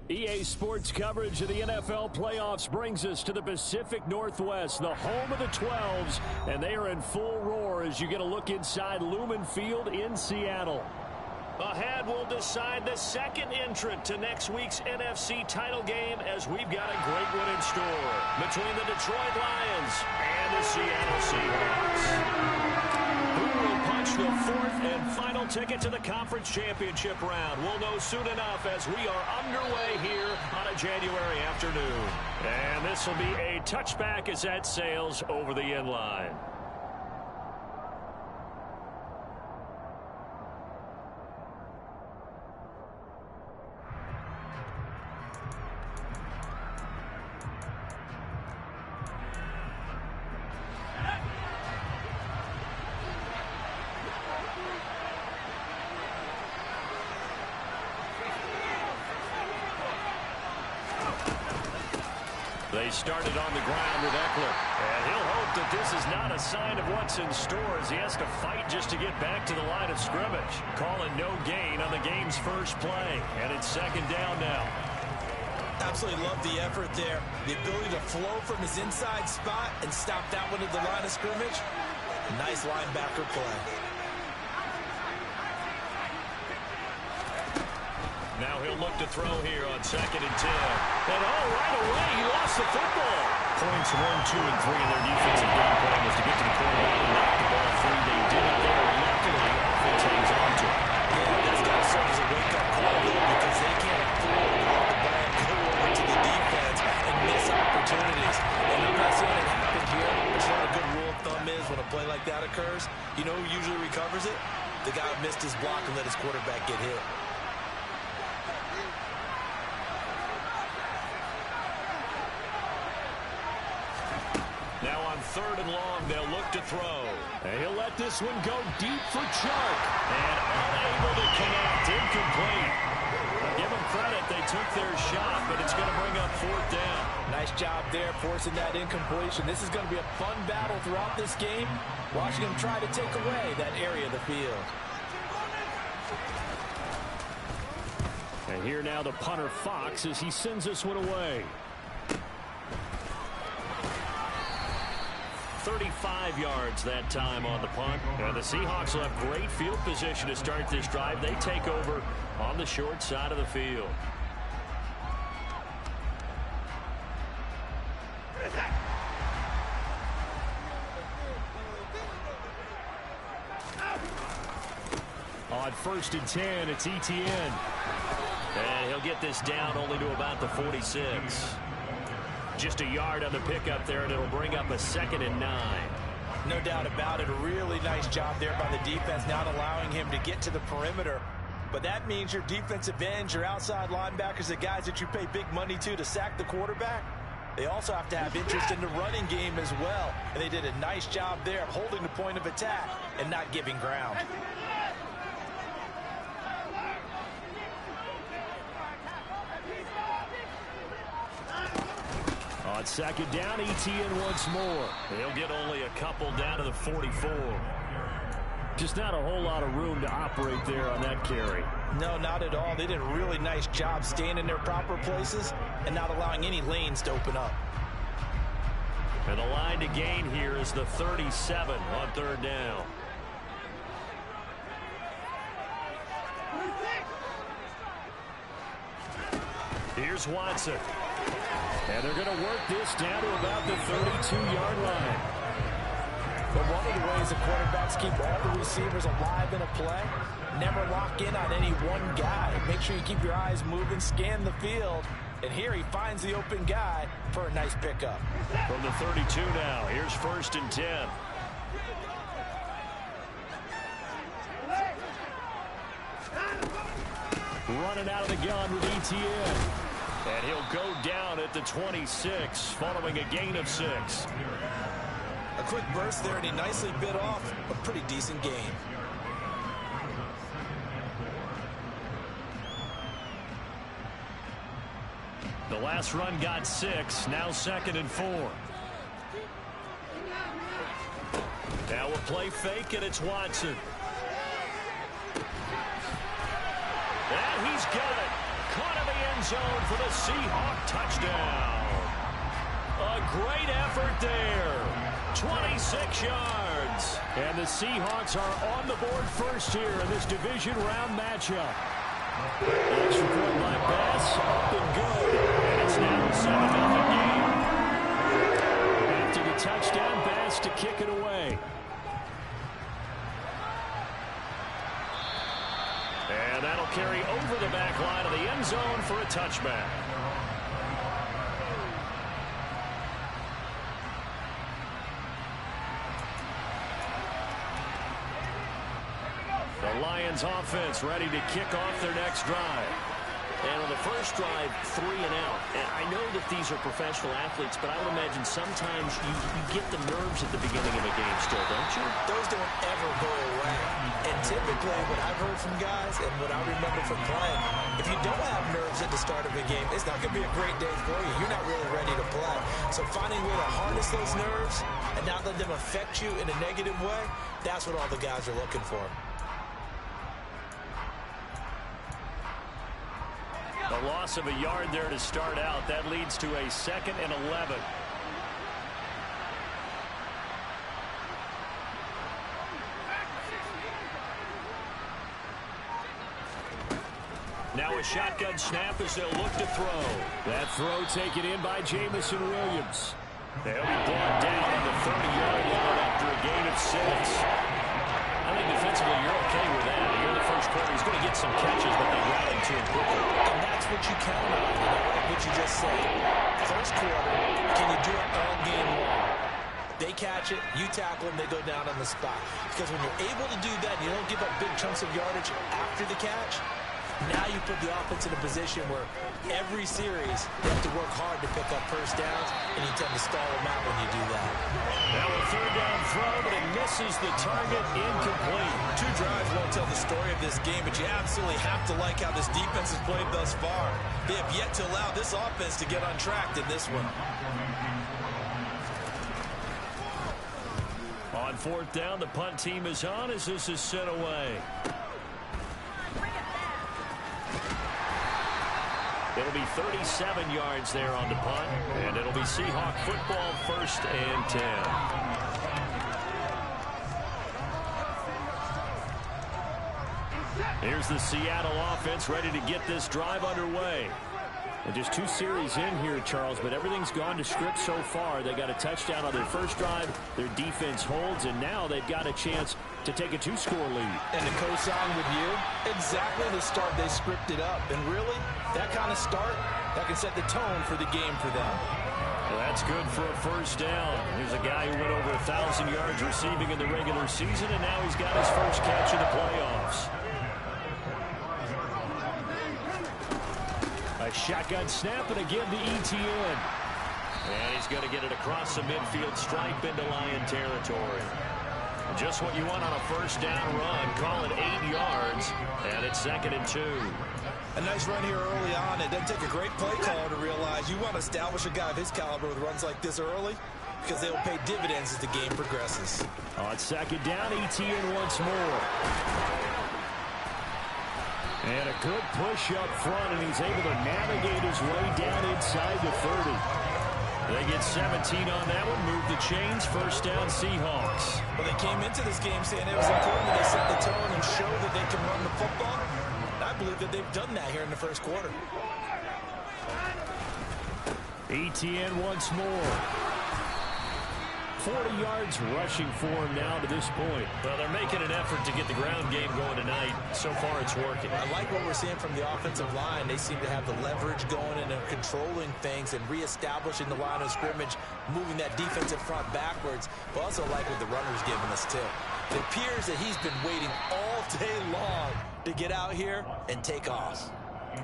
EA Sports coverage of the NFL playoffs brings us to the Pacific Northwest, the home of the 12s, and they are in full roar as you get a look inside Lumen Field in Seattle. Ahead, we'll decide the second entrant to next week's NFC title game as we've got a great one in store between the Detroit Lions and the Seattle Seahawks. Who will punch the fourth and final ticket to the conference championship round? We'll know soon enough as we are underway here on a January afternoon. And this will be a touchback as that sails over the end line. They started on the ground with Eckler, and he'll hope that this is not a sign of what's in store as he has to fight just to get back to the line of scrimmage. Calling no gain on the game's first play, and it's second down now. Absolutely love the effort there. The ability to flow from his inside spot and stop that one at the line of scrimmage. Nice linebacker play. Now he'll look to throw here on 2nd and 10. And right away, he lost the football. Points 1, 2, and 3 in their defensive game plan was to get to the quarterback and knock the ball free. They did it there. Luckily, the offense hangs on to it. Yeah, that's got to serve as a wake-up call there because they can't afford to let the ball go over to the defense and miss opportunities. And I'm not saying it happened here. It's not a good rule of thumb is when a play like that occurs, you know who usually recovers it? The guy who missed his block and let his quarterback get hit. Now on 3rd and long, they'll look to throw. And he'll let this one go deep for Chark. And unable to connect, incomplete. Give them credit, they took their shot, but it's going to bring up 4th down. Nice job there forcing that incompletion. This is going to be a fun battle throughout this game. Watching him try to take away that area of the field. And here now the punter Fox as he sends this one away. 35 yards that time on the punt. And the Seahawks will have great field position to start this drive. They take over on the short side of the field. On 1st and 10, it's Etienne. And he'll get this down only to about the 46. Just a yard on the pickup there, and it'll bring up a 2nd and 9. No doubt about it. A really nice job there by the defense, not allowing him to get to the perimeter. But that means your defensive ends, your outside linebackers, the guys that you pay big money to sack the quarterback, they also have to have interest in the running game as well. And they did a nice job there of holding the point of attack and not giving ground. On 2nd down, Etienne once more. He'll get only a couple down to the 44. Just not a whole lot of room to operate there on that carry. No, not at all. They did a really nice job staying in their proper places and not allowing any lanes to open up. And the line to gain here is the 37 on 3rd down. Here's Watson. And they're going to work this down to about the 32-yard line. But one of the ways the quarterbacks keep all the receivers alive in a play, never lock in on any one guy. Make sure you keep your eyes moving, scan the field. And here he finds the open guy for a nice pickup. From the 32 now, here's 1st and 10. Running out of the gun with Etienne. And he'll go down at the 26 following a gain of 6. A quick burst there, and he nicely bit off a pretty decent gain. The last run got 6, now 2nd and 4. Now a play fake, and it's Watson. And he's got it. caught in the end zone for the Seahawk touchdown. A great effort there. 26 yards. And the Seahawks are on the board first here in this division round matchup. Extra point by Bass, up and good. And it's now a 7-0 game. After the touchdown, Bass to kick it away. And that'll carry over the back line of the end zone for a touchback. The Lions offense ready to kick off their next drive. And on the first drive, 3 and out. And I know that these are professional athletes, but I would imagine sometimes you get the nerves at the beginning of a game still, don't you? Those don't ever go away. And typically, what I've heard from guys and what I remember from playing, if you don't have nerves at the start of a game, it's not going to be a great day for you. You're not really ready to play. So finding a way to harness those nerves and not let them affect you in a negative way, that's what all the guys are looking for. A loss of a yard there to start out. That leads to a 2nd and 11. Now a shotgun snap as they'll look to throw. That throw taken in by Jamison Williams. They'll be brought down on the 30-yard line after a gain of 6. I think defensively you're okay with that. Here in the first quarter, he's going to get some catches, but they rally to him quickly. And that's what you count on, what you just said. First quarter, can you do it all game long? They catch it, you tackle them, they go down on the spot. Because when you're able to do that, you don't give up big chunks of yardage after the catch. Now you put the offense in a position where every series you have to work hard to pick up first downs, and you tend to stall them out when you do that. Now a 3rd down throw, but it misses the target, incomplete. 2 drives won't tell the story of this game, but you absolutely have to like how this defense has played thus far. They have yet to allow this offense to get untracked in this one. On 4th down, the punt team is on as this is sent away. It'll be 37 yards there on the punt, and it'll be Seahawk football, 1st and 10. Here's the Seattle offense ready to get this drive underway. And just 2 series in here, Charles, but everything's gone to script so far. They got a touchdown on their first drive. Their defense holds, and now they've got a chance to take a 2-score lead. And to co-sign with you, exactly the start they scripted up. And really, that kind of start, that can set the tone for the game for them. Well, that's good for a first down. Here's a guy who went over 1,000 yards receiving in the regular season, and now he's got his first catch in the playoffs. A shotgun snap, and again to Etienne. And he's going to get it across the midfield stripe into Lion territory. Just what you want on a first down run. Call it 8 yards, and it's 2nd and 2. A nice run here early on. It doesn't take a great play caller to realize you want to establish a guy of his caliber with runs like this early, because they will pay dividends as the game progresses. On 2nd down, Etienne once more. And a good push up front, and he's able to navigate his way down inside the 30. They get 17 on that one, move the chains, first down Seahawks. Well, they came into this game saying it was important that they set the tone and show that they can run the football. I believe that they've done that here in the first quarter. Etienne once more. 40 yards rushing for him now to this point. Well, they're making an effort to get the ground game going tonight. So far, it's working. I like what we're seeing from the offensive line. They seem to have the leverage going and they're controlling things and reestablishing the line of scrimmage, moving that defensive front backwards. But also like what the runner's giving us, too. It appears that he's been waiting all day long to get out here and take off.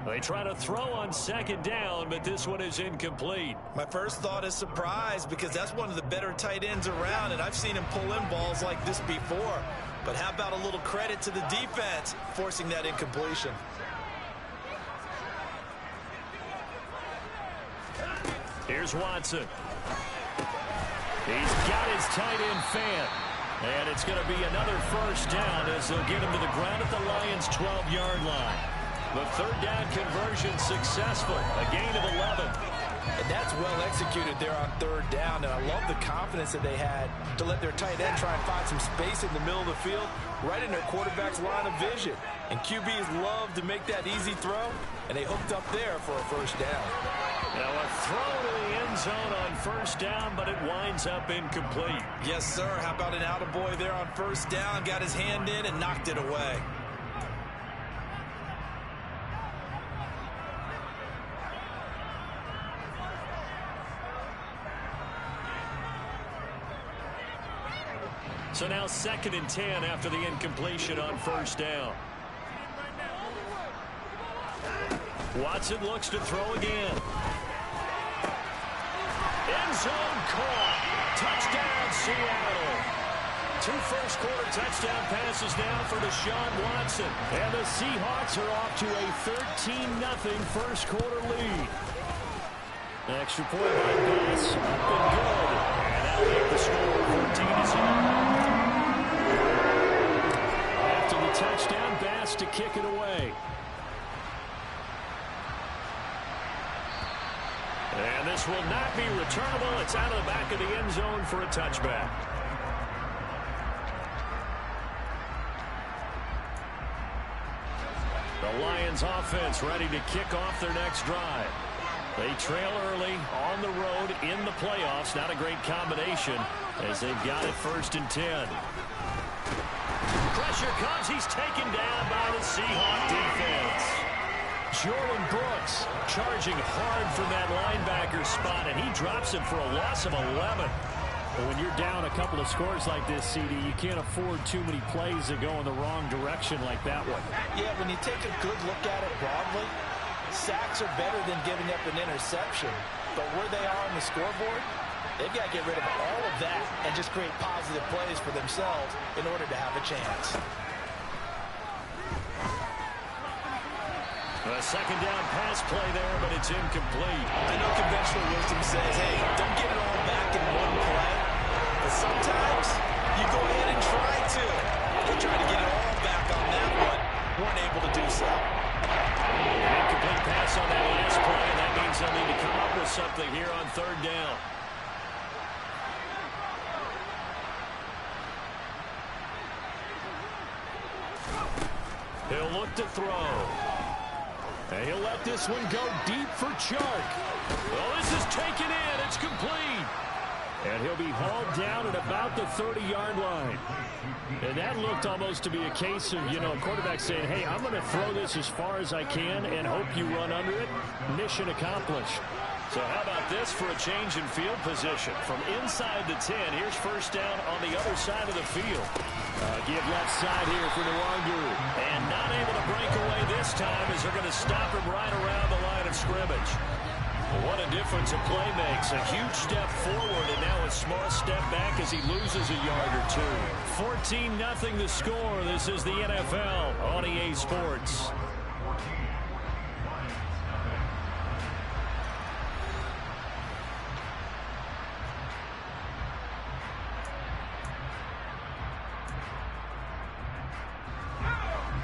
They try to throw on 2nd down, but this one is incomplete. My first thought is surprise, because that's one of the better tight ends around, and I've seen him pull in balls like this before. But how about a little credit to the defense forcing that incompletion? Here's Watson. He's got his tight end fan. And it's going to be another first down as they'll get him to the ground at the Lions' 12-yard line. The third down conversion successful. A gain of 11. And that's well executed there on third down. And I love the confidence that they had to let their tight end try and find some space in the middle of the field, right in their quarterback's line of vision. And QBs love to make that easy throw, and they hooked up there for a first down. Now a throw to the end zone on first down, but it winds up incomplete. Yes, sir. How about an attaboy there on first down? Got his hand in and knocked it away. So now 2nd and 10 after the incompletion on first down. Watson looks to throw again. End zone caught. Touchdown, Seattle. 2 first-quarter touchdown passes now for Deshaun Watson. And the Seahawks are off to a 13-0 first-quarter lead. Extra point by Bass. Up and good. And that'll make the score 14-0. After the touchdown, Bass to kick it away. And this will not be returnable. It's out of the back of the end zone for a touchback. The Lions offense ready to kick off their next drive. They trail early on the road in the playoffs. Not a great combination as they've got it 1st and 10. Pressure comes. He's taken down by the Seahawks defense. Jordan Brooks charging hard from that linebacker spot, and he drops him for a loss of 11. But when you're down a couple of scores like this, CD, you can't afford too many plays that go in the wrong direction like that one. Yeah, when you take a good look at it broadly, sacks are better than giving up an interception. But where they are on the scoreboard, they've got to get rid of all of that and just create positive plays for themselves in order to have a chance. A second down pass play there, but it's incomplete. I know conventional wisdom says, hey, don't get it all back in one play. But sometimes you go ahead and try to. They try to get it all back on that one. Weren't able to do so. An incomplete pass on that last play, and that means they'll need to come up with something here on third down. He'll look to throw. And he'll let this one go deep for Chark. Well, this is taken in. It's complete. And he'll be hauled down at about the 30-yard line. And that looked almost to be a case of, quarterback saying, hey, I'm going to throw this as far as I can and hope you run under it. Mission accomplished. So how about this for a change in field position? From inside the 10, here's first down on the other side of the field. Give left side here for Nwangu. And not able to break away this time as they're going to stop him right around the line of scrimmage. What a difference a play makes. A huge step forward and now a small step back as he loses a yard or two. 14-0 the score. This is the NFL on EA Sports.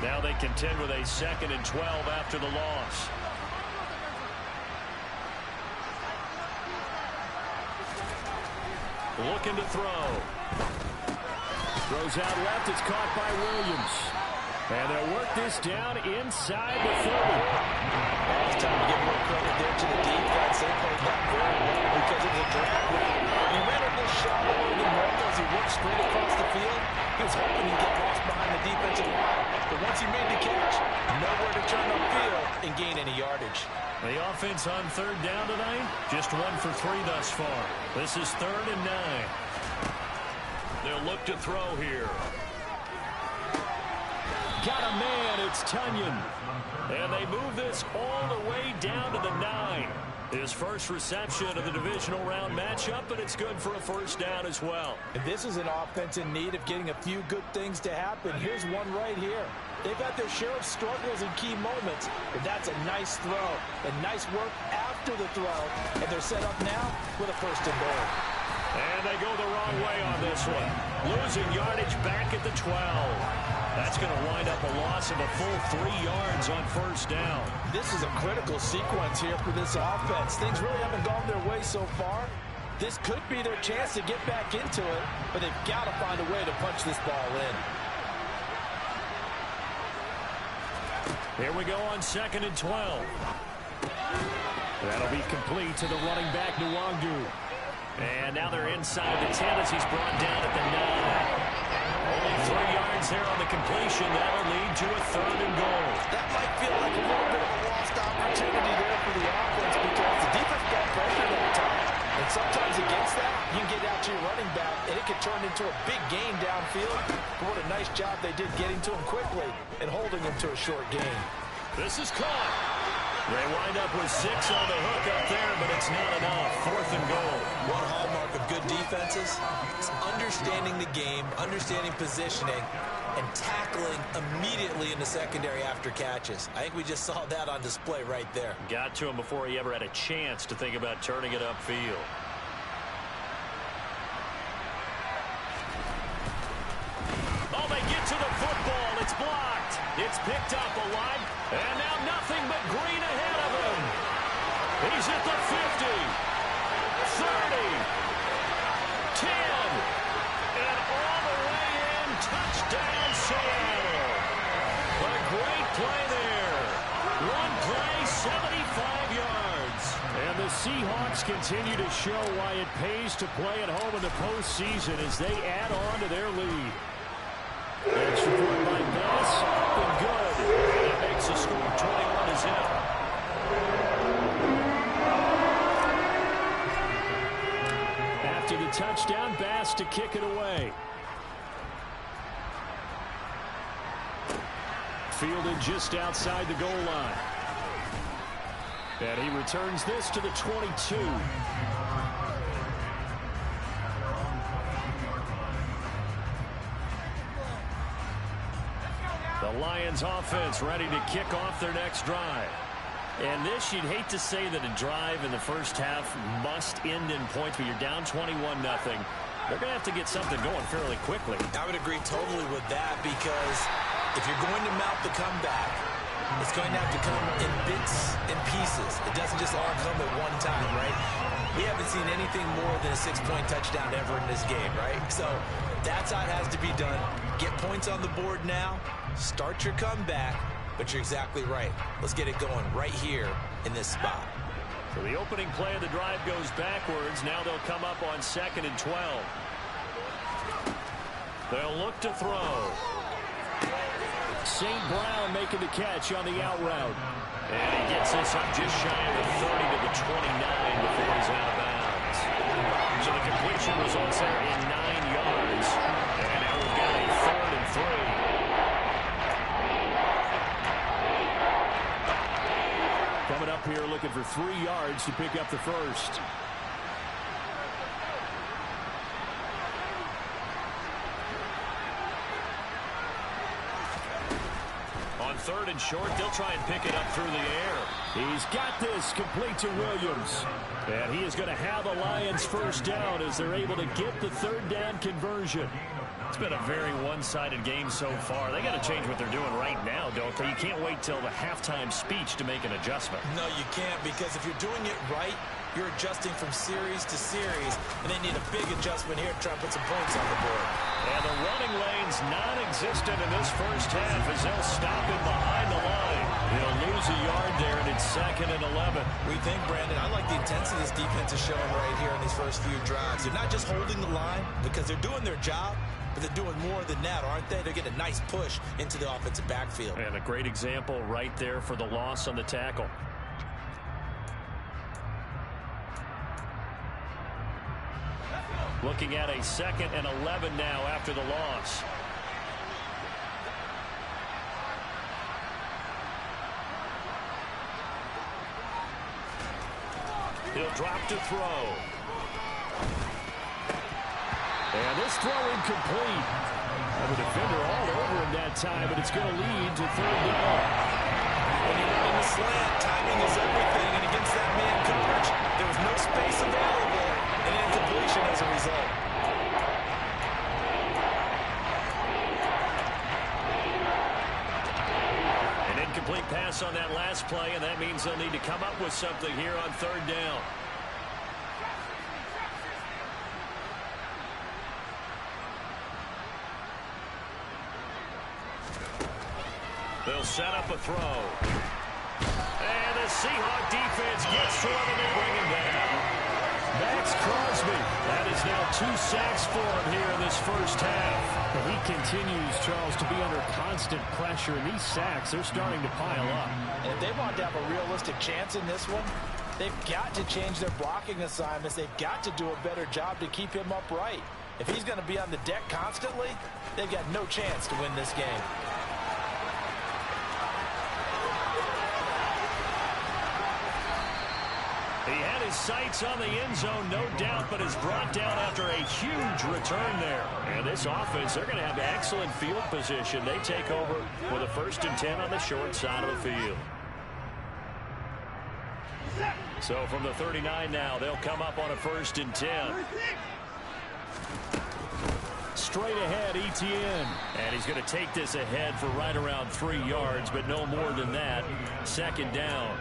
Now they contend with a 2nd and 12 after the loss. Looking to throw. Throws out left. It's caught by Williams. And they'll work this down inside the 30. It's time to give more credit there to the defense. They played that very well because it was a drag route. He ran a little shallower than normal as he worked straight across the field. He was hoping he'd get lost behind the defensive line. But once he made the catch, nowhere to turn upfield and gain any yardage. The offense on third down tonight, just 1 for 3 thus far. This is 3rd and 9. They'll look to throw here. Got a man, it's Tunyon. And they move this all the way down to the 9. His first reception of the divisional round matchup, but it's good for a first down as well. And this is an offense in need of getting a few good things to happen. Here's one right here. They've got their share of struggles in key moments, but that's a nice throw and nice work after the throw. And they're set up now with a 1st and goal. And they go the wrong way on this one. Losing yardage back at the 12. That's going to wind up a loss of a full 3 yards on first down. This is a critical sequence here for this offense. Things really haven't gone their way so far. This could be their chance to get back into it, but they've got to find a way to punch this ball in. Here we go on 2nd and 12. That'll be complete to the running back, Nwangwu. And now they're inside the 10 as he's brought down at the 9. Only 3 yards there on the completion. That'll lead to a 3rd and goal. That might feel like a little bit of a lost opportunity there for the offense because the defense got pressure that time. And sometimes against that, you can get out to your running back, and it can turn into a big gain downfield. But what a nice job they did getting to him quickly and holding him to a short gain. This is caught. They wind up with 6 on the hook up there, but it's not enough. 4th and goal. One hallmark of good defenses is understanding the game, understanding positioning, and tackling immediately in the secondary after catches. I think we just saw that on display right there. Got to him before he ever had a chance to think about turning it upfield. Oh, they get to the football. It's blocked. It's picked up alive. And now nothing but green ahead of him. He's at the 50, 30, 10, and all the way in. Touchdown, Seattle. A great play there. One play, 75 yards. And the Seahawks continue to show why it pays to play at home in the postseason as they add on to their lead. Extra point by Bass, and good. That makes the score 21-0. After the touchdown, Bass to kick it away. Fielded just outside the goal line. And he returns this to the 22. The Lions offense ready to kick off their next drive. And this, you'd hate to say that a drive in the first half must end in points, but you're down 21-0. They're going to have to get something going fairly quickly. I would agree totally with that because if you're going to mount the comeback, it's going to have to come in bits and pieces. It doesn't just all come at one time, right? We haven't seen anything more than a 6-point touchdown ever in this game, right? So that's how it has to be done. Get points on the board now. Start your comeback, but you're exactly right. Let's get it going right here in this spot. So the opening play of the drive goes backwards. Now they'll come up on 2nd and 12. They'll look to throw. St. Brown making the catch on the out route. And he gets this up just shy of the 30 to the 29 before he's out of bounds. So the completion results there in 9 yards. And now we've got a 3rd and 3. Coming up here looking for 3 yards to pick up the first. On 3rd and short, they'll try and pick it up through the air. He's got this complete to Williams. And he is going to have a Lions first down as they're able to get the 3rd down conversion. It's been a very one-sided game so far. They got to change what they're doing right now, don't they? You can't wait till the halftime speech to make an adjustment. No, you can't, because if you're doing it right, you're adjusting from series to series, and they need a big adjustment here to try to put some points on the board. And the running lane's non-existent in this first half as they'll stop him behind the line. He'll lose a yard there, and it's 2nd and 11. We think, Brandon, I like the intensity this defense is showing right here in these first few drives. They're not just holding the line because they're doing their job, but they're doing more than that, aren't they? They're getting a nice push into the offensive backfield. And a great example right there for the loss on the tackle. Looking at a 2nd and 11 now after the loss. He'll drop to throw. And this throw incomplete. And the defender all over him that time, but it's going to lead to 3rd down. When you're running the slant, timing is everything, and against that man coverage, there was no space available, and incompletion as a result. Incomplete pass on that last play, and that means they'll need to come up with something here on third down. They'll set up a throw. And the Seahawk defense gets to him, and they bring him down. Max Crosby. That is now 2 sacks for him here in this first half. And he continues, Charles, to be under constant pressure. And these sacks, they're starting to pile up. And if they want to have a realistic chance in this one, they've got to change their blocking assignments. They've got to do a better job to keep him upright. If he's going to be on the deck constantly, they've got no chance to win this game. He had his sights on the end zone, no doubt, but is brought down after a huge return there. And this offense, they're going to have excellent field position. They take over with a 1st and 10 on the short side of the field. So from the 39 now, they'll come up on a 1st and 10. Straight ahead, Etienne. And he's going to take this ahead for right around 3 yards, but no more than that. 2nd down.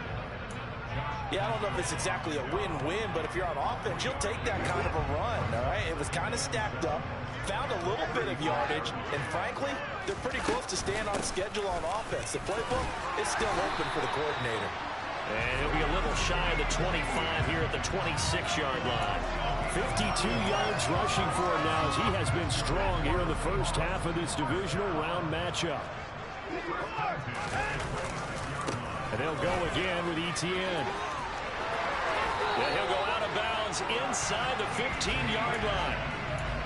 Yeah, I don't know if it's exactly a win-win, but if you're on offense, you'll take that kind of a run, all right? It was kind of stacked up, found a little bit of yardage, and frankly, they're pretty close to staying on schedule on offense. The playbook is still open for the coordinator. And he'll be a little shy of the 25 here at the 26-yard line. 52 yards rushing for him now as he has been strong here in the first half of this divisional round matchup. And they'll go again with Etienne. And he'll go out of bounds inside the 15-yard line.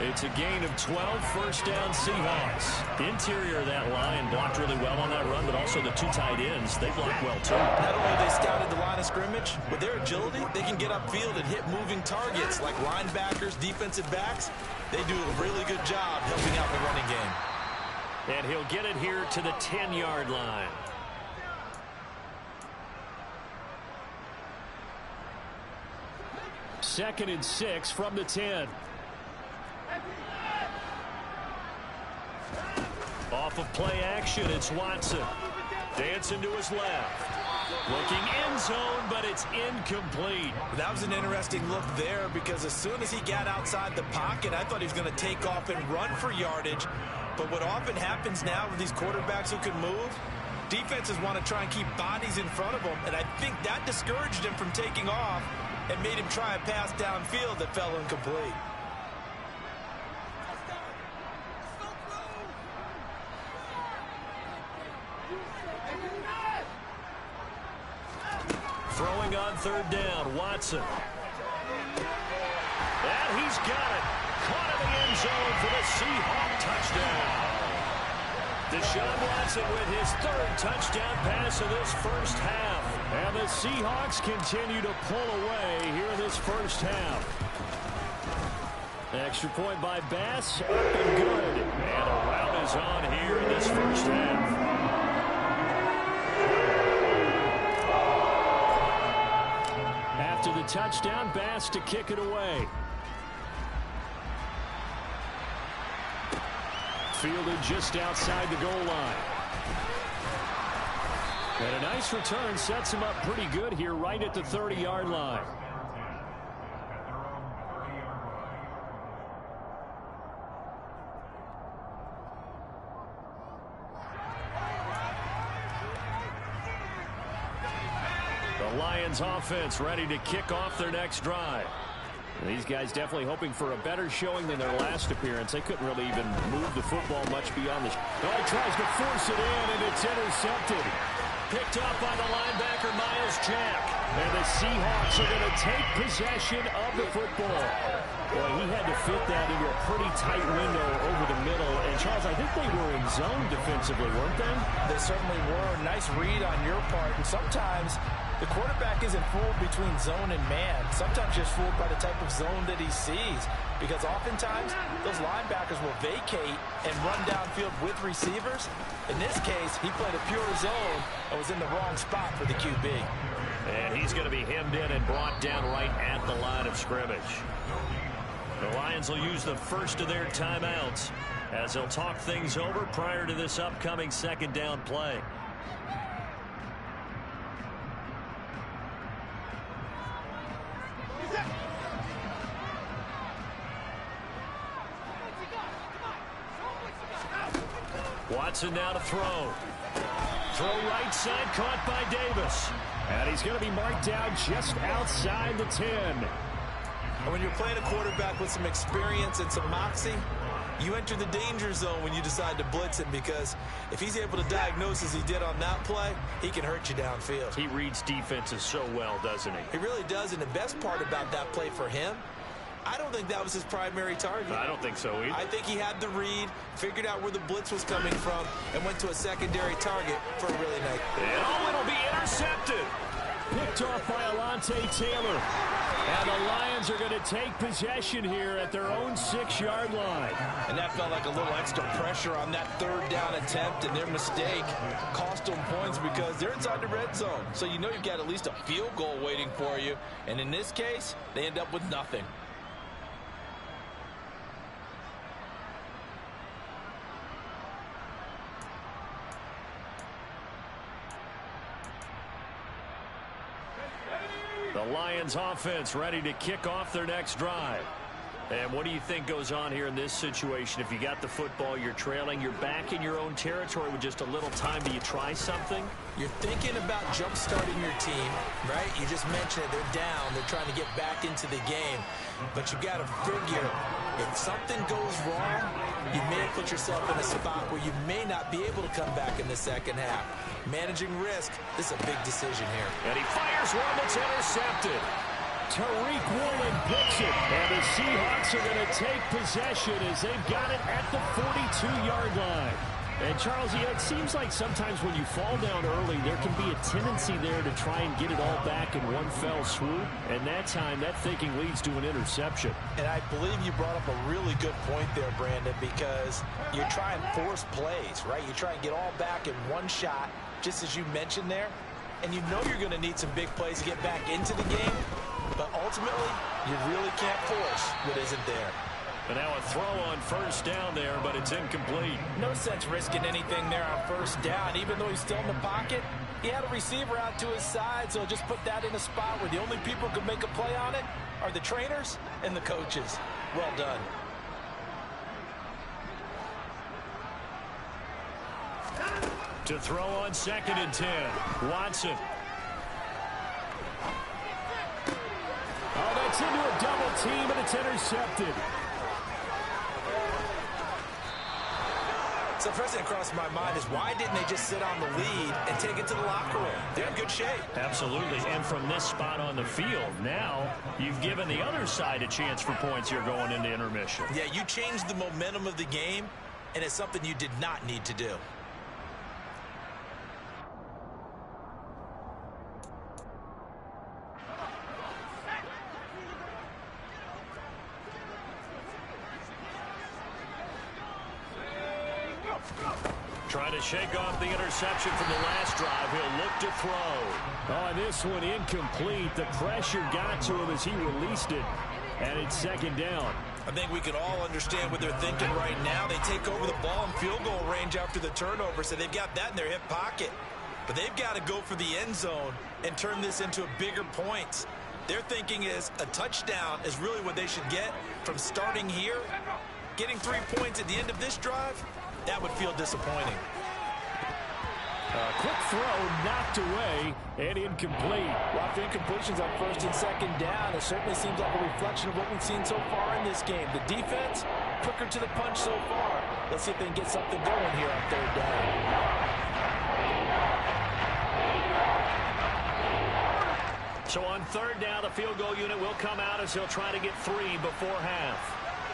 It's a gain of 12, 1st down Seahawks. Interior of that line blocked really well on that run, but also the 2 tight ends, they blocked well too. Not only they scouted the line of scrimmage, with their agility, they can get upfield and hit moving targets like linebackers, defensive backs. They do a really good job helping out the running game. And he'll get it here to the 10-yard line. Second and 6 from the 10. Off of play action, it's Watson. Dancing to his left. Looking end zone, but it's incomplete. That was an interesting look there because as soon as he got outside the pocket, I thought he was going to take off and run for yardage. But what often happens now with these quarterbacks who can move, defenses want to try and keep bodies in front of them, and I think that discouraged him from taking off and made him try a pass downfield that fell incomplete. Throwing on 3rd down, Watson. And he's got it. Caught in the end zone for the Seahawk touchdown. Deshaun Watson with his 3rd touchdown pass of this first half. And the Seahawks continue to pull away here in this first half. Extra point by Bass, up and good. And a rout is on here in this first half. After the touchdown, Bass to kick it away. Fielded just outside the goal line. And a nice return sets him up pretty good here right at the 30-yard line. The Lions offense ready to kick off their next drive. These guys definitely hoping for a better showing than their last appearance. They couldn't really even move the football much beyond the... Oh, he tries to force it in, and it's intercepted. Picked up by the linebacker, Myles Jack. And the Seahawks are going to take possession of the football. Boy, he had to fit that into a pretty tight window over the middle. And, Charles, I think they were in zone defensively, weren't they? They certainly were. Nice read on your part. And sometimes the quarterback isn't fooled between zone and man. Sometimes just fooled by the type of zone that he sees. Because oftentimes, those linebackers will vacate and run downfield with receivers. In this case, he played a pure zone and was in the wrong spot for the QB. And he's going to be hemmed in and brought down right at the line of scrimmage. The Lions will use the first of their timeouts as they'll talk things over prior to this upcoming 2nd down play. Watson now to throw. Throw right side, caught by Davis. And he's going to be marked down just outside the 10. And when you're playing a quarterback with some experience and some moxie, you enter the danger zone when you decide to blitz him, because if he's able to diagnose as he did on that play, he can hurt you downfield. He reads defenses so well, doesn't he? He really does, and the best part about that play for him, I don't think that was his primary target. I don't think so either. I think he had the read, figured out where the blitz was coming from, and went to a secondary target for a really nice. And it'll be intercepted. Picked off by Alontae Taylor. And the Lions are going to take possession here at their own 6-yard line. And that felt like a little extra pressure on that third down attempt, and their mistake cost them points because they're inside the red zone. So you know you've got at least a field goal waiting for you. And in this case, they end up with nothing. The Lions offense ready to kick off their next drive. And what do you think goes on here in this situation? If you got the football, you're trailing, you're back in your own territory with just a little time. Do you try something? You're thinking about jump-starting your team, right? You just mentioned it. They're down. They're trying to get back into the game. But you got to figure, if something goes wrong, you may put yourself in a spot where you may not be able to come back in the second half. Managing risk, this is a big decision here. And he fires one that's intercepted. Tariq Woolen picks it. And the Seahawks are going to take possession as they've got it at the 42-yard line. And, Charles, it seems like sometimes when you fall down early, there can be a tendency there to try and get it all back in one fell swoop. And that time, that thinking leads to an interception. And I believe you brought up a really good point there, Brandon, because you're trying to force plays, right? You try and get all back in one shot, just as you mentioned there. And you know you're going to need some big plays to get back into the game. But ultimately, you really can't force what isn't there. And now a throw on first down there, but it's incomplete. No sense risking anything there on first down. Even though he's still in the pocket, he had a receiver out to his side, so just put that in a spot where the only people who can make a play on it are the trainers and the coaches. Well done. To throw on 2nd and 10, Watson. Oh, that's into a double team, and it's intercepted. So the first thing that crossed my mind is, why didn't they just sit on the lead and take it to the locker room? They're in good shape. Absolutely, and from this spot on the field, now you've given the other side a chance for points here going into intermission. Yeah, you changed the momentum of the game, and it's something you did not need to do. Trying to shake off the interception from the last drive. He'll look to throw. Oh, and this one incomplete. The pressure got to him as he released it. And it's 2nd down. I think we can all understand what they're thinking right now. They take over the ball in field goal range after the turnover, so they've got that in their hip pocket. But they've got to go for the end zone and turn this into bigger points. Their thinking is a touchdown is really what they should get from starting here. Getting 3 points at the end of this drive, that would feel disappointing. Quick throw knocked away and incomplete. Rough incompletions on 1st and 2nd down. It certainly seems like a reflection of what we've seen so far in this game. The defense, quicker to the punch so far. Let's see if they can get something going here on 3rd down. So on 3rd down, the field goal unit will come out as he'll try to get 3 before half.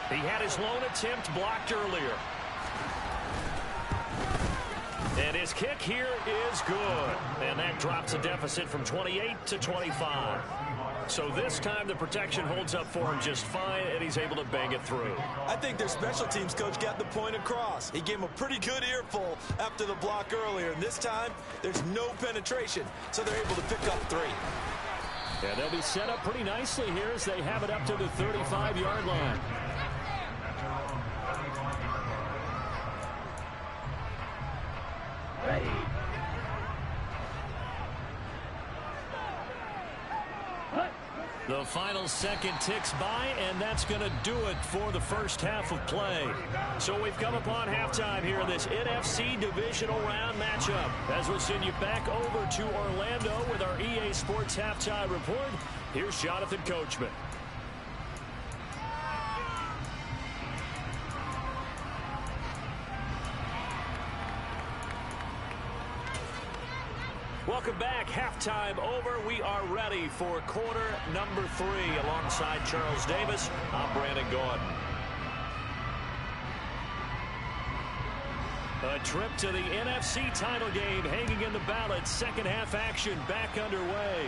He had his lone attempt blocked earlier. And his kick here is good. And that drops the deficit from 28 to 25. So this time the protection holds up for him just fine, and he's able to bang it through. I think their special teams coach got the point across. He gave him a pretty good earful after the block earlier. And this time, there's no penetration, so they're able to pick up 3. And they'll be set up pretty nicely here as they have it up to the 35-yard line. Ready. Hut. The final second ticks by, and that's going to do it for the first half of play. So we've come upon halftime here in this NFC Divisional Round matchup. As we'll send you back over to Orlando with our EA Sports Halftime Report, here's Jonathan Coachman. Welcome back. Halftime over. We are ready for quarter number 3. Alongside Charles Davis, I'm Brandon Gaudin. A trip to the NFC title game hanging in the balance. Second half action back underway.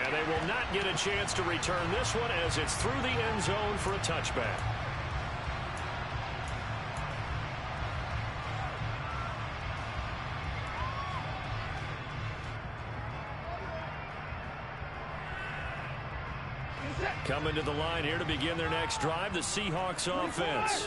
And they will not get a chance to return this one as it's through the end zone for a touchback. Coming to the line here to begin their next drive, the Seahawks offense.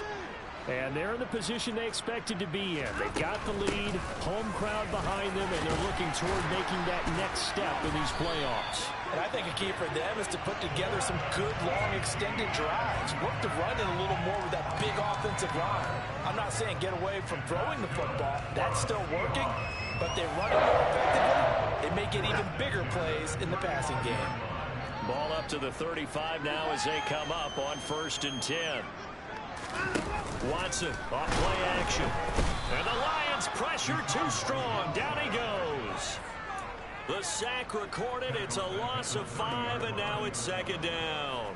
And they're in the position they expected to be in. They've got the lead, home crowd behind them, and they're looking toward making that next step in these playoffs. And I think a key for them is to put together some good, long, extended drives. Work the run in a little more with that big offensive line. I'm not saying get away from throwing the football. That's still working, but they run it more effectively. They may get even bigger plays in the passing game. Ball up to the 35 now as they come up on 1st and 10. Watson off play action. And the Lions pressure too strong. Down he goes. The sack recorded. It's a loss of 5, and now it's 2nd down.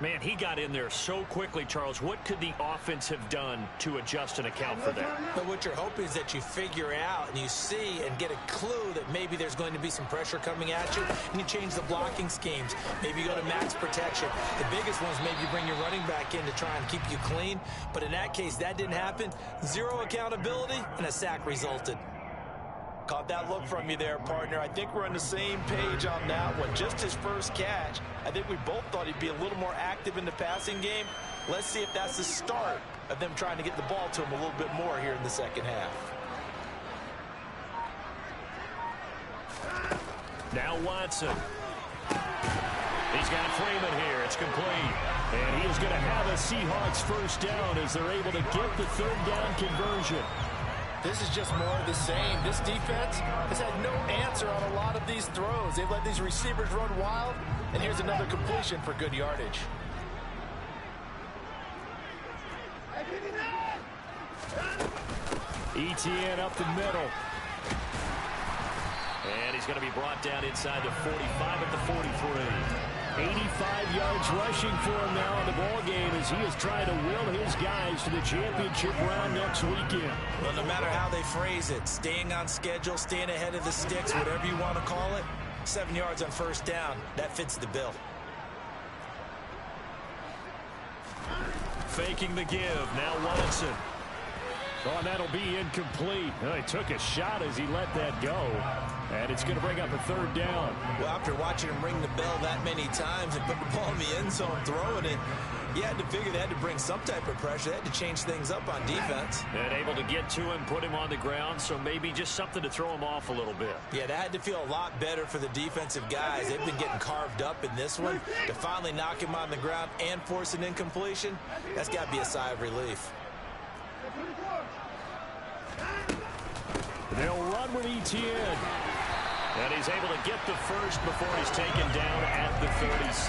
Man, he got in there so quickly, Charles. What could the offense have done to adjust and account for that? But what you're hoping is that you figure out and you see and get a clue that maybe there's going to be some pressure coming at you, and you change the blocking schemes. Maybe you go to max protection. The biggest one is maybe you bring your running back in to try and keep you clean. But in that case, that didn't happen. Zero accountability, and a sack resulted. Caught that look from you there, partner. I think we're on the same page on that one. Just his first catch. I think we both thought he'd be a little more active in the passing game. Let's see if that's the start of them trying to get the ball to him a little bit more here in the second half. Now Watson. He's got Freeman here. It's complete. And he is going to have a Seahawks first down as they're able to get the 3rd down conversion. This is just more of the same. This defense has had no answer on a lot of these throws. They've let these receivers run wild, and here's another completion for good yardage. Etienne up the middle. And he's going to be brought down inside the 45 at the 43. 85 yards rushing for him now in the ball game as he is trying to will his guys to the championship round next weekend. Well, no matter how they phrase it, staying on schedule, staying ahead of the sticks, whatever you want to call it, 7 yards on 1st down, that fits the bill. Faking the give. Now Watson. Oh, and that'll be incomplete. Well, he took a shot as he let that go. And it's going to bring up a 3rd down. Well, after watching him ring the bell that many times and put the ball in the end zone throwing it, you had to figure they had to bring some type of pressure. They had to change things up on defense. And able to get to him, put him on the ground, so maybe just something to throw him off a little bit. Yeah, that had to feel a lot better for the defensive guys. They've been getting carved up in this one. To finally knock him on the ground and force an incompletion, that's got to be a sigh of relief. They'll run with Etienne. And he's able to get the first before he's taken down at the 36.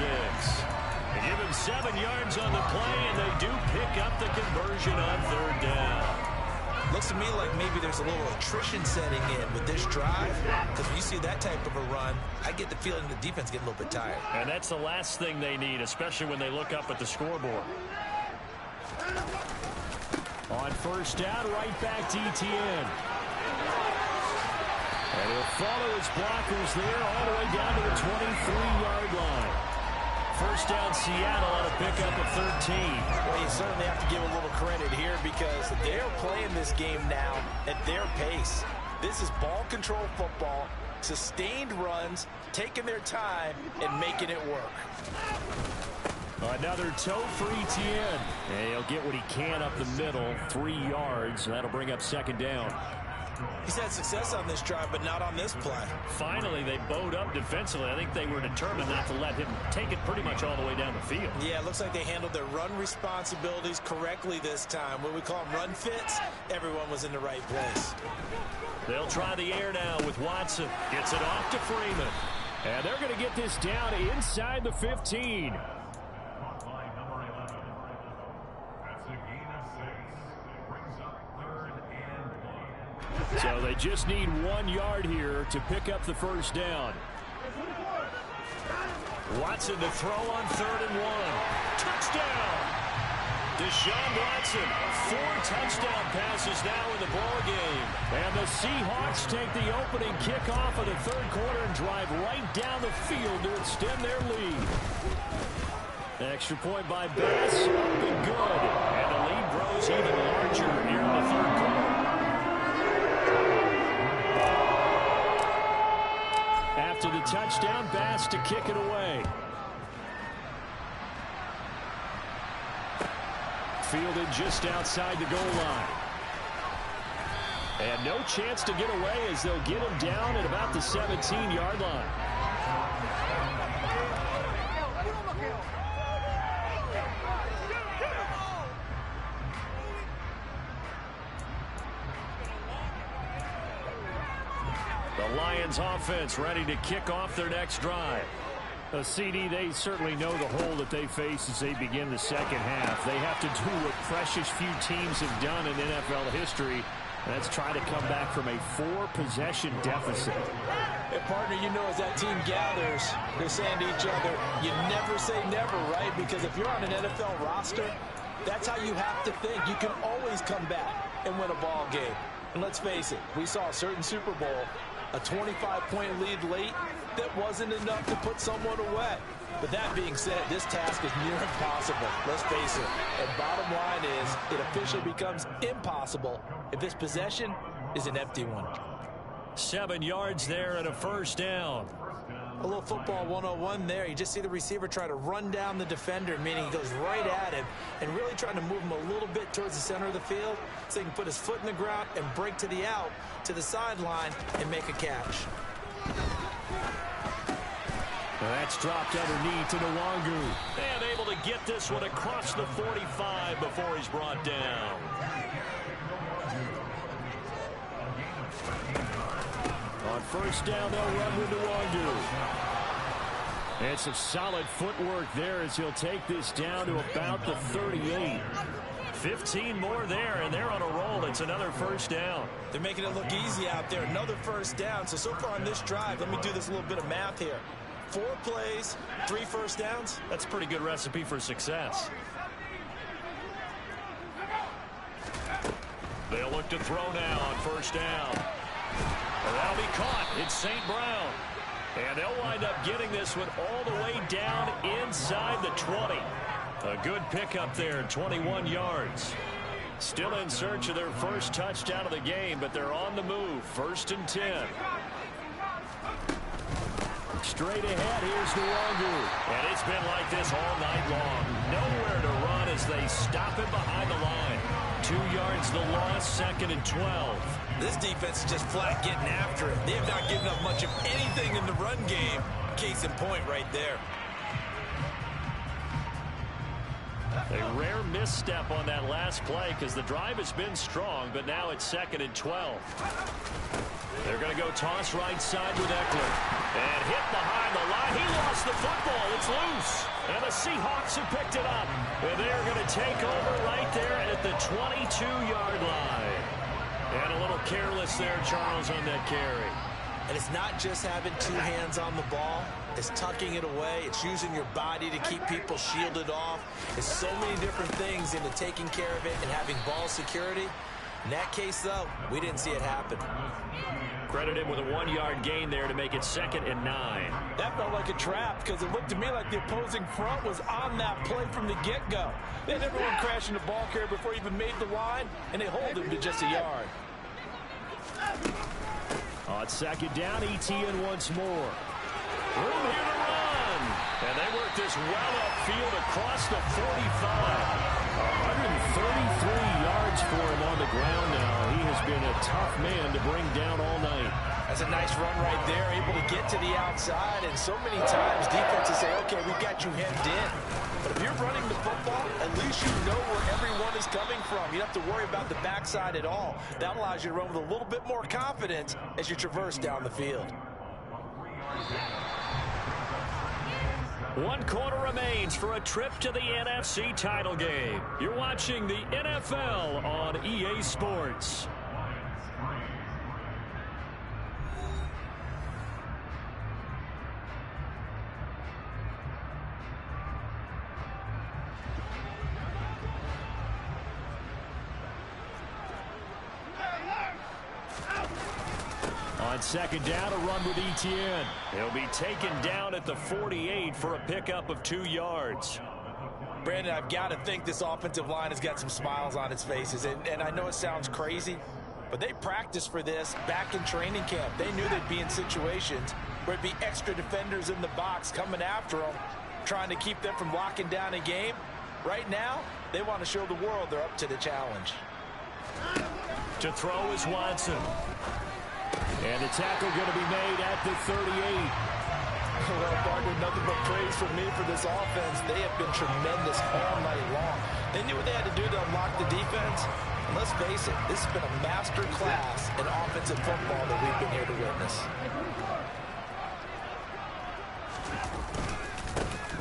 They give him 7 yards on the play, and they do pick up the conversion on 3rd down. Looks to me like maybe there's a little attrition setting in with this drive, because when you see that type of a run, I get the feeling the defense getting a little bit tired. And that's the last thing they need, especially when they look up at the scoreboard. On 1st down, right back to Etienne. And he'll follow his blockers there all the way down to the 23-yard line. 1st down, Seattle on a pickup of 13. Well, you certainly have to give a little credit here because they're playing this game now at their pace. This is ball control football, sustained runs, taking their time, and making it work. Another toe for Etienne. And he'll get what he can up the middle, 3 yards. That'll bring up 2nd down. He's had success on this drive, but not on this play. Finally, they bowed up defensively. I think they were determined not to let him take it pretty much all the way down the field. Yeah, it looks like they handled their run responsibilities correctly this time. What we call them run fits, everyone was in the right place. They'll try the air now with Watson. Gets it off to Freeman. And they're going to get this down inside the 15. So they just need 1 yard here to pick up the first down. Watson to throw on 3rd and 1. Touchdown! Deshaun Watson, 4 touchdown passes now in the ball game. And the Seahawks take the opening kickoff of the 3rd quarter and drive right down the field to extend their lead. Extra point by Bass, up and good. And the lead grows even larger here in the 3rd quarter. After the touchdown, Bass to kick it away. Fielded just outside the goal line. And no chance to get away as they'll get him down at about the 17-yard line. The Lions offense ready to kick off their next drive. CD, they certainly know the hole that they face as they begin the second half. They have to do what precious few teams have done in NFL history. And that's try to come back from a 4-possession deficit. Hey, partner, you know as that team gathers, they're saying to each other, you never say never, right? Because if you're on an NFL roster, that's how you have to think. You can always come back and win a ball game. And let's face it, we saw a certain Super Bowl, a 25-point lead late, that wasn't enough to put someone away. But that being said, this task is near impossible. Let's face it. And bottom line is, it officially becomes impossible if this possession is an empty one. 7 yards there and a first down. A little football 101 there. You just see the receiver try to run down the defender, meaning he goes right at him and really trying to move him a little bit towards the center of the field so he can put his foot in the ground and break to the out, to the sideline, and make a catch. That's dropped underneath to Nwangu. And able to get this one across the 45 before he's brought down. On first down, they'll run with Nwangu. And some solid footwork there as he'll take this down to about the 38. 15 more there, and they're on a roll. It's another first down. They're making it look easy out there. Another first down. So far on this drive, let me do this little bit of math here. 4 plays, 3 first downs. That's a pretty good recipe for success. They'll look to throw now on first down. And that'll be caught. It's St. Brown. And they'll wind up getting this one all the way down inside the 20. A good pickup there, 21 yards. Still in search of their first touchdown of the game, but they're on the move. 1st and 10. Straight ahead, here's Nwangu. And it's been like this all night long. Nowhere to run as they stop him behind the line. 2 yards the loss, 2nd and 12. This defense is just flat getting after it. They have not given up much of anything in the run game. Case in point right there. A rare misstep on that last play because the drive has been strong, but now it's 2nd and 12. They're going to go toss right side with Eckler. And hit behind the line. He lost the football. It's loose. And the Seahawks have picked it up. And they're going to take over right there at the 22-yard line. And a little careless there, Charles, on that carry. And it's not just having 2 hands on the ball. It's tucking it away. It's using your body to keep people shielded off. It's so many different things into taking care of it and having ball security. In that case, though, we didn't see it happen. Credit him with a 1-yard gain there to make it 2nd and 9. That felt like a trap because it looked to me like the opposing front was on that play from the get-go. They had everyone crashing the ball carrier before he even made the line, and they hold him to just a yard. On 2nd down, Etienne once more. Room here to run. And they work this well upfield across the 45. 133 yards for him on the ground now. He has been been a tough man to bring down all night. That's a nice run right there, able to get to the outside. And so many times defenses say, okay, we've got you hemmed in. But if you're running the football, at least you know where everyone is coming from. You don't have to worry about the backside at all. That allows you to run with a little bit more confidence as you traverse down the field. 1 quarter remains for a trip to the NFC title game. You're watching the NFL on EA Sports. On second down, a run with Etienne. He'll be taken down at the 48 for a pickup of 2 yards. Brandon, I've got to think this offensive line has got some smiles on its faces. And I know it sounds crazy, but they practiced for this back in training camp. They knew they'd be in situations where it'd be extra defenders in the box coming after them, trying to keep them from locking down a game. Right now, they want to show the world they're up to the challenge. To throw is Watson. And the tackle going to be made at the 38. Well, partner, nothing but praise from me for this offense. They have been tremendous all night long. They knew what they had to do to unlock the defense. And let's face it, this has been a master class in offensive football that we've been here to witness.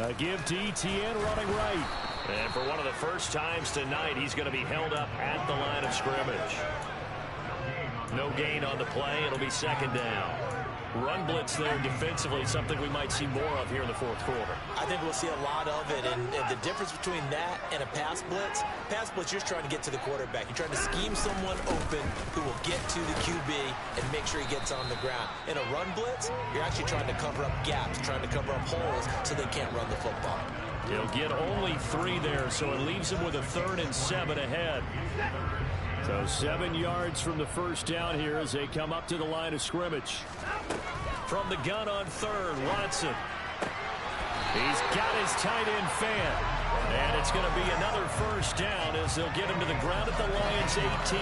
A give to Etienne running right. And for one of the first times tonight, he's going to be held up at the line of scrimmage. No gain on the play. It'll be second down. Run blitz there defensively, something we might see more of here in the 4th quarter. I think we'll see a lot of it, and the difference between that and a pass blitz, you're just trying to get to the quarterback. You're trying to scheme someone open who will get to the QB and make sure he gets on the ground. In a run blitz, you're actually trying to cover up gaps, trying to cover up holes so they can't run the football. He'll get only 3 there, so it leaves him with a 3rd and 7 ahead. So 7 yards from the first down here as they come up to the line of scrimmage. From the gun on 3rd, Watson. He's got his tight end fan. And it's going to be another first down as they'll get him to the ground at the Lions' 18.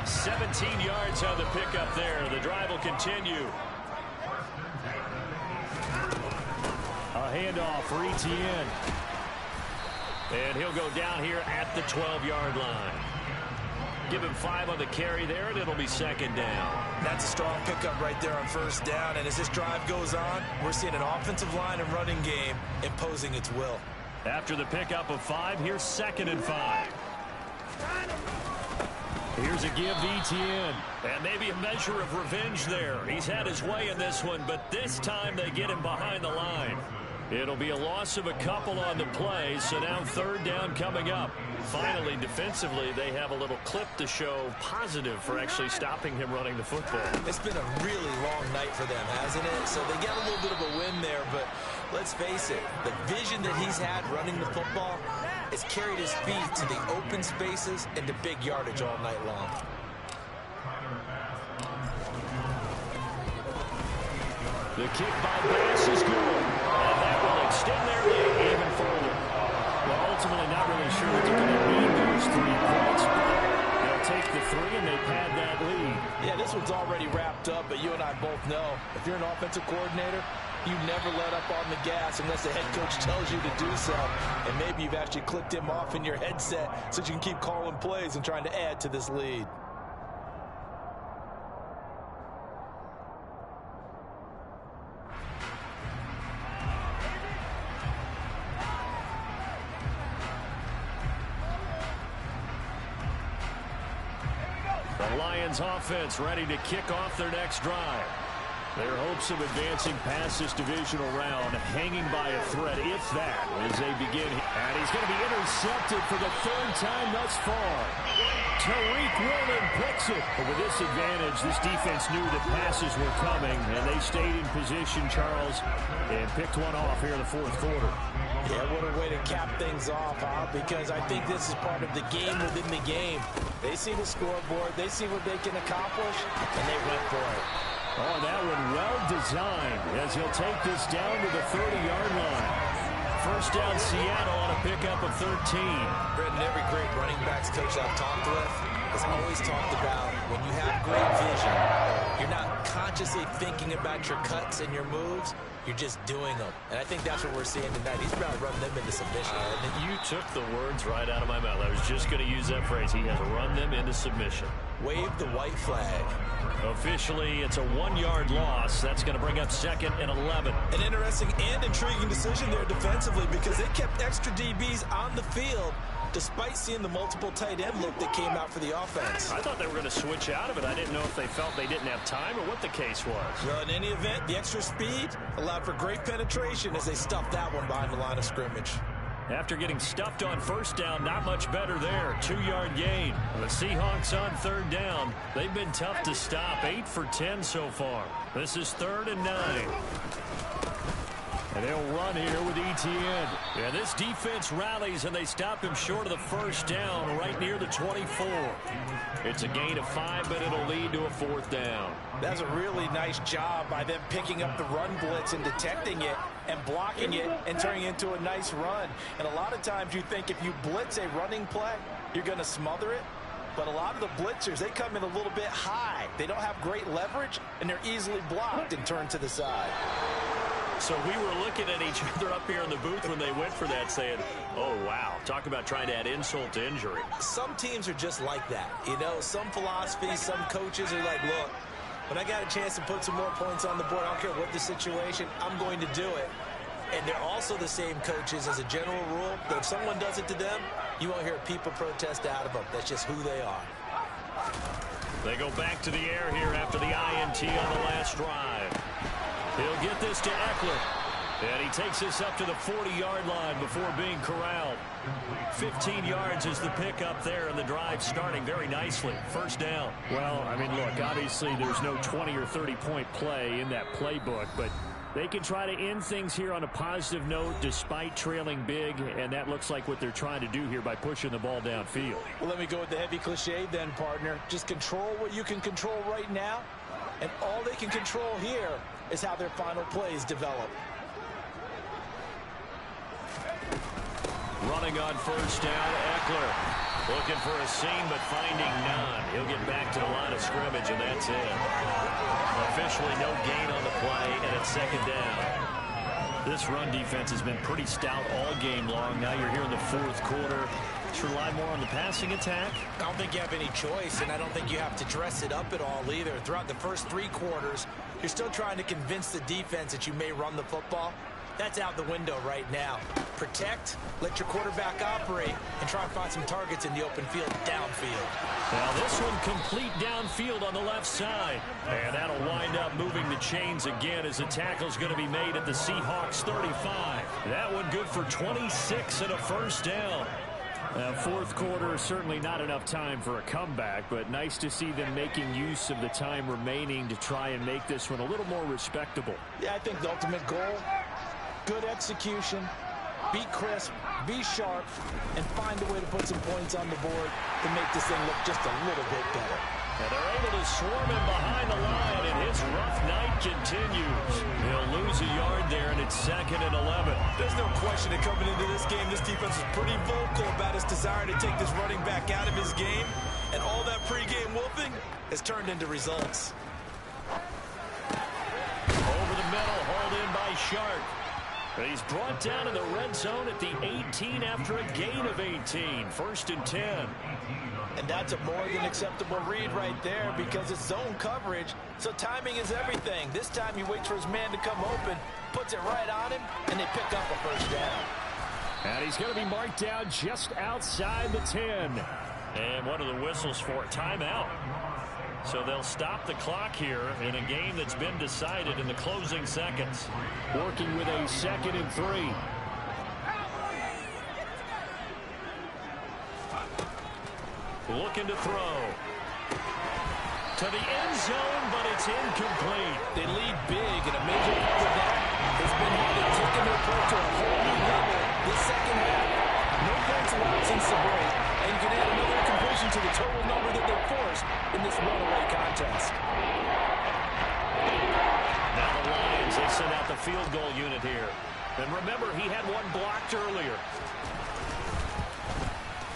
17 yards on the pickup there. The drive will continue. A handoff for Etienne. And he'll go down here at the 12-yard line. Give him 5 on the carry there, and it'll be second down. That's a strong pickup right there on first down. And as this drive goes on, we're seeing an offensive line and running game imposing its will. After the pickup of 5, here's 2nd and 5. Here's a give to Etienne. And maybe a measure of revenge there. He's had his way in this one, but this time they get him behind the line. It'll be a loss of a couple on the play, so now 3rd down coming up. Finally, defensively, they have a little clip to show positive for actually stopping him running the football. It's been a really long night for them, hasn't it? So they got a little bit of a win there, but let's face it, the vision that he's had running the football has carried his feet to the open spaces and to big yardage all night long. The kick by Bass is good. And that will extend their lead even further. Well, ultimately not really sure what they're going to need those 3 points, but they'll take the 3 and they pad that lead. Yeah, this one's already wrapped up, but you and I both know if you're an offensive coordinator, you never let up on the gas unless the head coach tells you to do so. And maybe you've actually clicked him off in your headset so you can keep calling plays and trying to add to this lead. The Lions offense ready to kick off their next drive. Their hopes of advancing past this divisional round hanging by a thread, if that, as they begin. And he's going to be intercepted for the 3rd time thus far. Tariq Woolen picks it. But with this advantage, this defense knew that passes were coming, and they stayed in position, Charles, and picked one off here in the 4th quarter. Yeah, what a way to cap things off, huh? Because I think this is part of the game within the game. They see the scoreboard, they see what they can accomplish, and they went for it. Oh, that one well designed as he'll take this down to the 30-yard line. First down Seattle on a pickup of 13. Brendan, every great running backs coach I've talked with has always talked about when you have great vision, you're not consciously thinking about your cuts and your moves. You're just doing them. And I think that's what we're seeing tonight. He's about to run them into submission. You took the words right out of my mouth. I was just going to use that phrase. He has run them into submission. Wave the white flag. Officially, it's a 1-yard loss. That's going to bring up 2nd and 11. An interesting and intriguing decision there defensively because they kept extra DBs on the field despite seeing the multiple tight end look that came out for the offense. I thought they were going to switch out of it. I didn't know if they felt they didn't have time or what the case was. Well, in any event, the extra speed allowed for great penetration as they stuffed that one behind the line of scrimmage. After getting stuffed on 1st down, not much better there. 2-yard gain. The Seahawks on 3rd down. They've been tough to stop. 8 for 10 so far. This is 3rd and 9. And they'll run here with Etienne. Yeah, this defense rallies, and they stop him short of the 1st down right near the 24. It's a gain of 5, but it'll lead to a 4th down. That's a really nice job by them picking up the run blitz and detecting it and blocking it and turning it into a nice run. And a lot of times you think if you blitz a running play, you're going to smother it. But a lot of the blitzers, they come in a little bit high. They don't have great leverage, and they're easily blocked and turned to the side. So we were looking at each other up here in the booth when they went for that saying, oh, wow, talk about trying to add insult to injury. Some teams are just like that. You know, some philosophies, some coaches are like, look, when I got a chance to put some more points on the board, I don't care what the situation, I'm going to do it. And they're also the same coaches as a general rule that if someone does it to them, you won't hear people protest out of them. That's just who they are. They go back to the air here after the INT on the last drive. He'll get this to Eckler. And he takes this up to the 40-yard line before being corralled. 15 yards is the pickup there, and the drive starting very nicely. 1st down. Well, I mean, look, obviously there's no 20 or 30-point play in that playbook, but they can try to end things here on a positive note despite trailing big, and that looks like what they're trying to do here by pushing the ball downfield. Well, let me go with the heavy cliche then, partner. Just control what you can control right now, and all they can control here is how their final plays develop. Running on 1st down, Eckler. Looking for a seam, but finding none. He'll get back to the line of scrimmage, and that's it. Officially no gain on the play, and it's 2nd down. This run defense has been pretty stout all game long. Now you're here in the 4th quarter. Just rely more on the passing attack. I don't think you have any choice, and I don't think you have to dress it up at all either. Throughout the first 3 quarters, you're still trying to convince the defense that you may run the football. That's out the window right now. Protect, let your quarterback operate, and try and find some targets in the open field downfield. Now this one complete downfield on the left side. And that'll wind up moving the chains again as the tackle's going to be made at the Seahawks 35. That one good for 26 and a 1st down. 4th quarter, certainly not enough time for a comeback, but nice to see them making use of the time remaining to try and make this one a little more respectable. Yeah, I think the ultimate goal, good execution, be crisp, be sharp, and find a way to put some points on the board to make this thing look just a little bit better. And they're able to swarm him behind the line, and his rough night continues. He'll lose a yard there, and it's 2nd and 11. There's no question that coming into this game, this defense is pretty vocal about its desire to take this running back out of his game, and all that pregame whooping has turned into results. Over the middle, hauled in by Sharp. But he's brought down in the red zone at the 18 after a gain of 18. 1st and 10. And that's a more than acceptable read right there because it's zone coverage, so timing is everything. This time he waits for his man to come open, puts it right on him, and they pick up a 1st down. And he's going to be marked down just outside the 10. And one of the whistles for a timeout. So they'll stop the clock here in a game that's been decided in the closing seconds. Working with a 2nd and 3. Looking to throw. To the end zone, but it's incomplete. They lead big, and a major part of that has been how they've taken their play to a whole new level this 2nd half. No points allowed since the break, and you can add another completion to the total number that they forced in this runaway contest. Now the Lions, they send out the field goal unit here. And remember, he had one blocked earlier.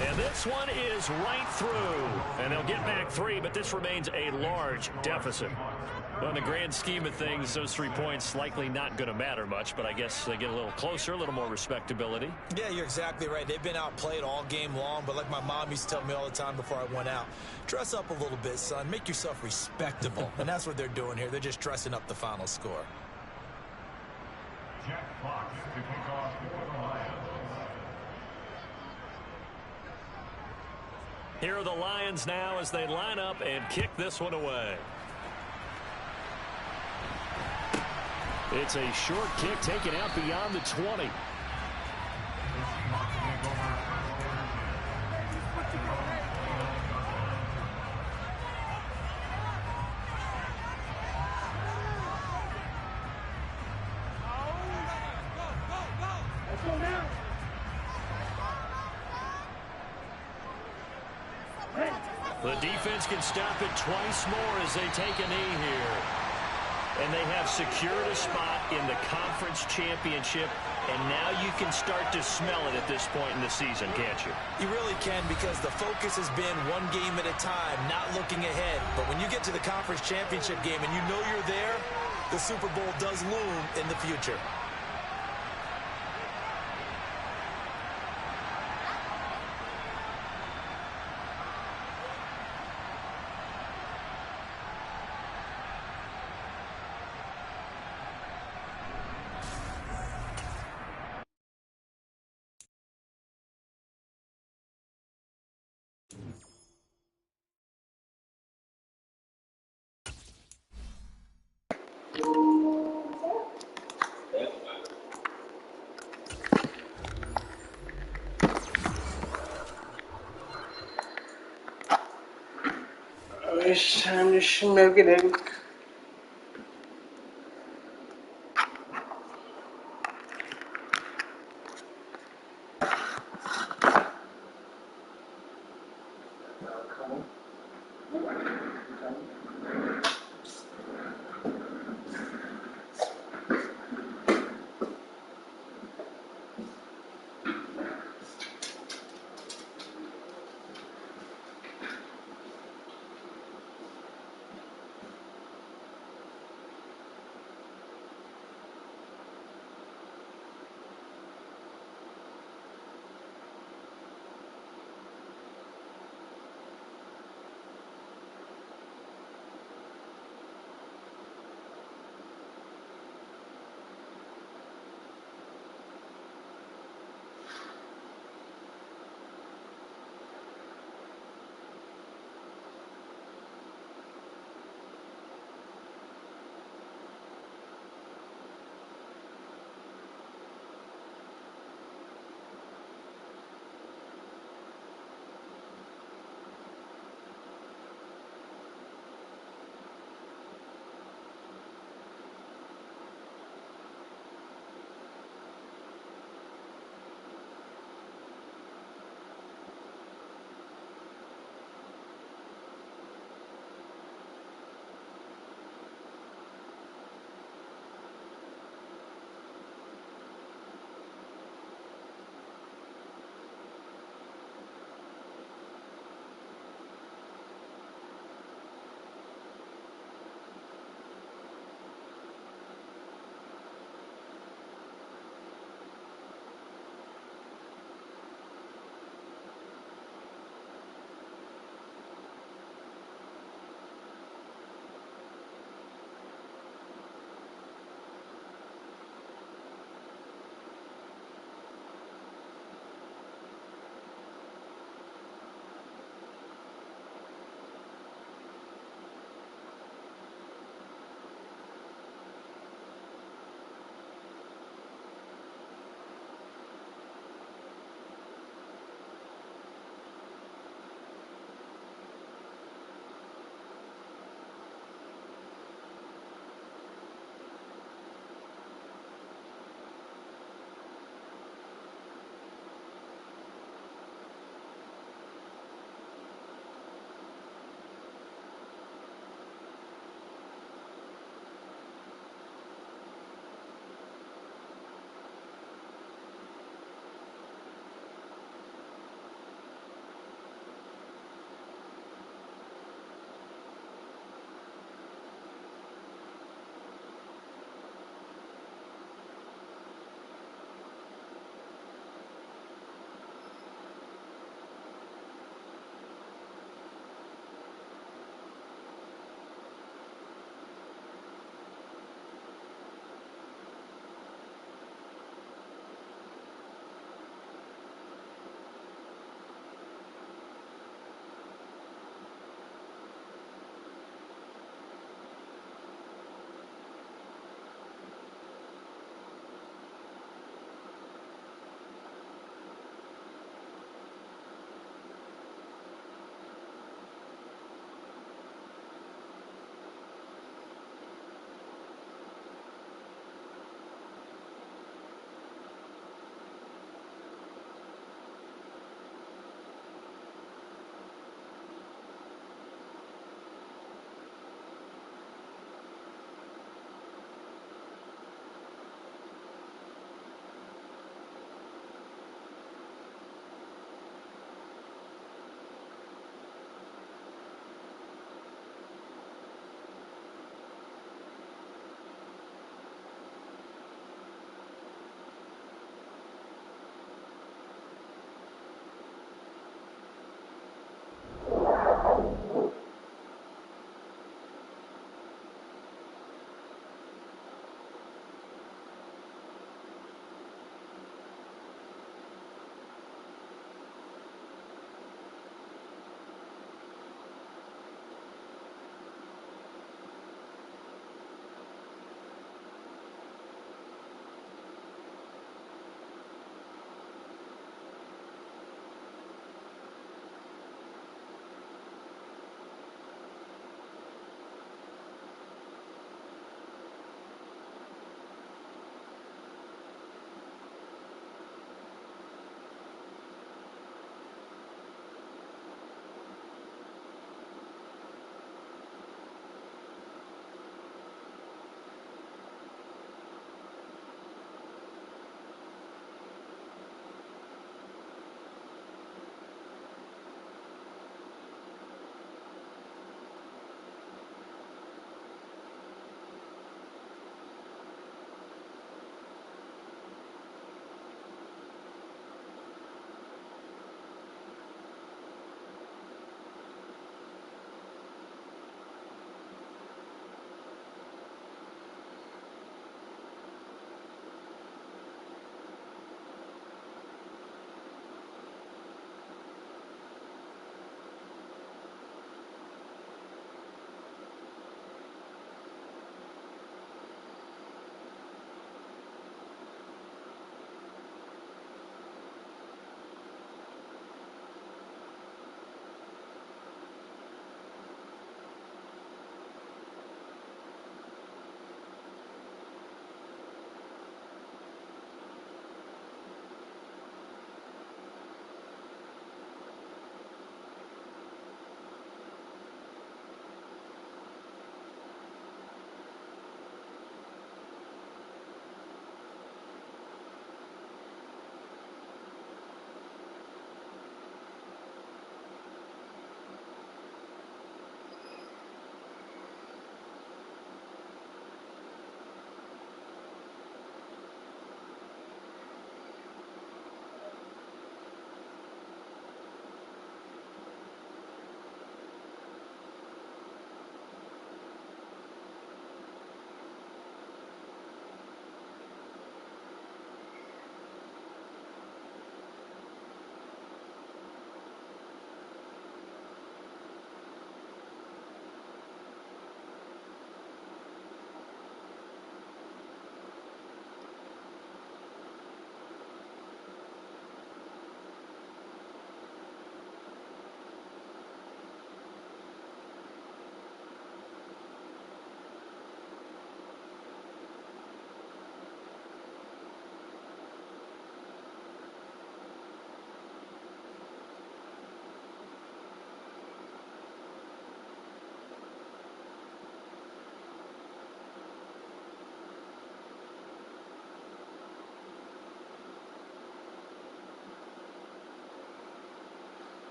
And this one is right through. And they'll get back 3, but this remains a large deficit. Well, in the grand scheme of things, those 3 points likely not going to matter much, but I guess they get a little closer, a little more respectability. Yeah, you're exactly right. They've been outplayed all game long, but like my mom used to tell me all the time before I went out, dress up a little bit, son. Make yourself respectable. And that's what they're doing here. They're just dressing up the final score. Jack Fox to kick off for the Lions. Here are the Lions now as they line up and kick this one away. It's a short kick taken out beyond the 20. The defense can stop it twice more as they take a knee here. And they have secured a spot in the conference championship, and now you can start to smell it at this point in the season, can't you? You really can, because the focus has been one game at a time, not looking ahead. But when you get to the conference championship game and you know you're there, the Super Bowl does loom in the future. It's time to smoke it out.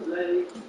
Late.